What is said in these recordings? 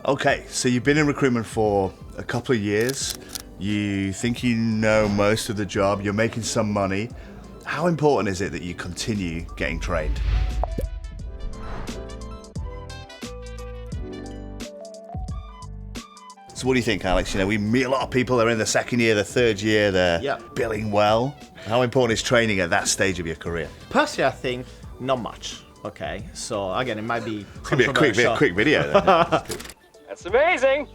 Okay, so you've been in recruitment for a couple of years. You think you know most of the job. You're making some money. How important is it that you continue getting trained? So what do you think, Alex? You know, we meet a lot of people that are in the second year, the third year, they're billing well. How important is training at that stage of your career? Personally, I think not much. Okay, so again, it might be Could be a quick video. That's amazing.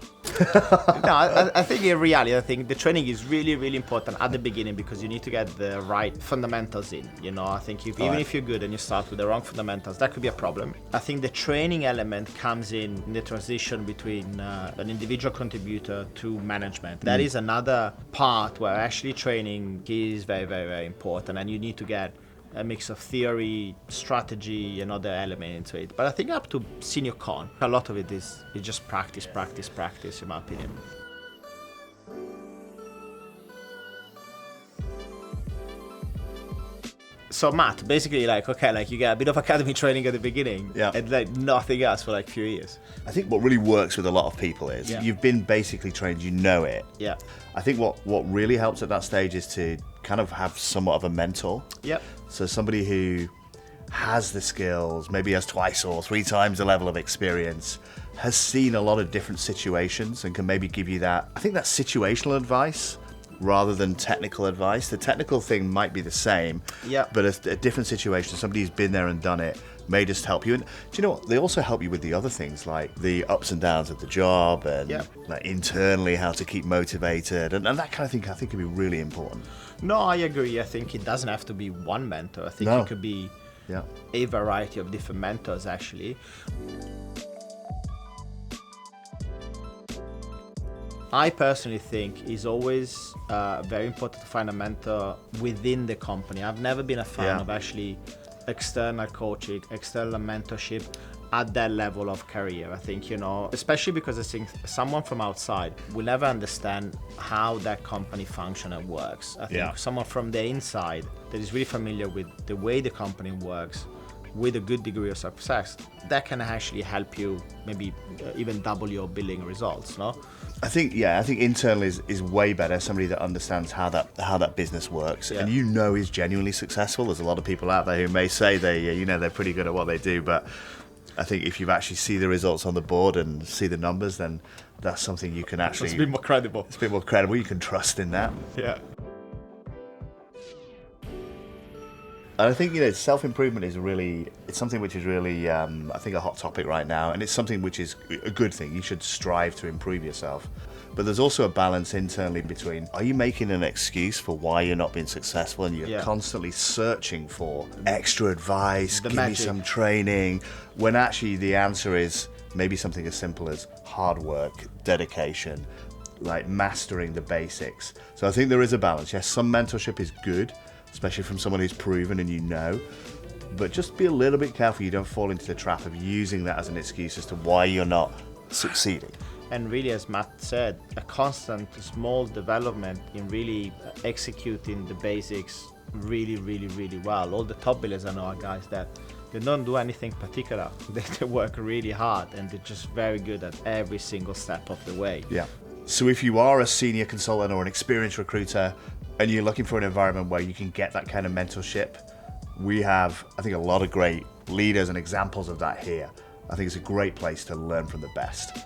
No, I think in reality, I think the training is really, really important at the beginning because you need to get the right fundamentals in. You know, I think even if you're good and you start with the wrong fundamentals, that could be a problem. I think the training element comes in the transition between an individual contributor to management. That is another part where actually training is very, very, very important, and you need to get a mix of theory, strategy, and other elements into it. But I think up to senior con, a lot of it is just practice, in my opinion. So Matt, basically you get a bit of academy training at the beginning and like nothing else for like a few years. I think what really works with a lot of people is you've been basically trained, you know it. Yeah. I think what really helps at that stage is to kind of have somewhat of a mentor. Yep. So somebody who has the skills, maybe has twice or three times the level of experience, has seen a lot of different situations and can maybe give you that, I think that's situational advice rather than technical advice. The technical thing might be the same, but a different situation, somebody who's been there and done it may just help you. And do you know what? They also help you with the other things like the ups and downs of the job and like internally how to keep motivated and that kind of thing I think can be really important. No, I agree. I think it doesn't have to be one mentor. I think it could be a variety of different mentors actually. I personally think it's always very important to find a mentor within the company. I've never been a fan of actually external coaching, external mentorship at that level of career. I think, especially because I think someone from outside will never understand how that company functions and works. I think someone from the inside that is really familiar with the way the company works with a good degree of success, that can actually help you maybe even double your billing results, no? I think internal is way better. Somebody that understands how that business works, and is genuinely successful. There's a lot of people out there who may say they're pretty good at what they do, but I think if you actually see the results on the board and see the numbers, then that's something you can actually. It's a bit more credible. It's a bit more credible. You can trust in that. Yeah. And I think self-improvement is it's something which is really I think a hot topic right now, and it's something which is a good thing. You should strive to improve yourself, but there's also a balance internally between, are you making an excuse for why you're not being successful and you're constantly searching for extra advice, give me some training, when actually the answer is maybe something as simple as hard work, dedication, like mastering the basics. So I think there is a balance. Yes, some mentorship is good, especially from someone who's proven and but just be a little bit careful you don't fall into the trap of using that as an excuse as to why you're not succeeding. And really, as Matt said, a constant small development in really executing the basics really, really, really well. All the top billers I know are guys that they don't do anything particular. They work really hard and they're just very good at every single step of the way. Yeah. So if you are a senior consultant or an experienced recruiter and you're looking for an environment where you can get that kind of mentorship, we have, I think, a lot of great leaders and examples of that here. I think it's a great place to learn from the best.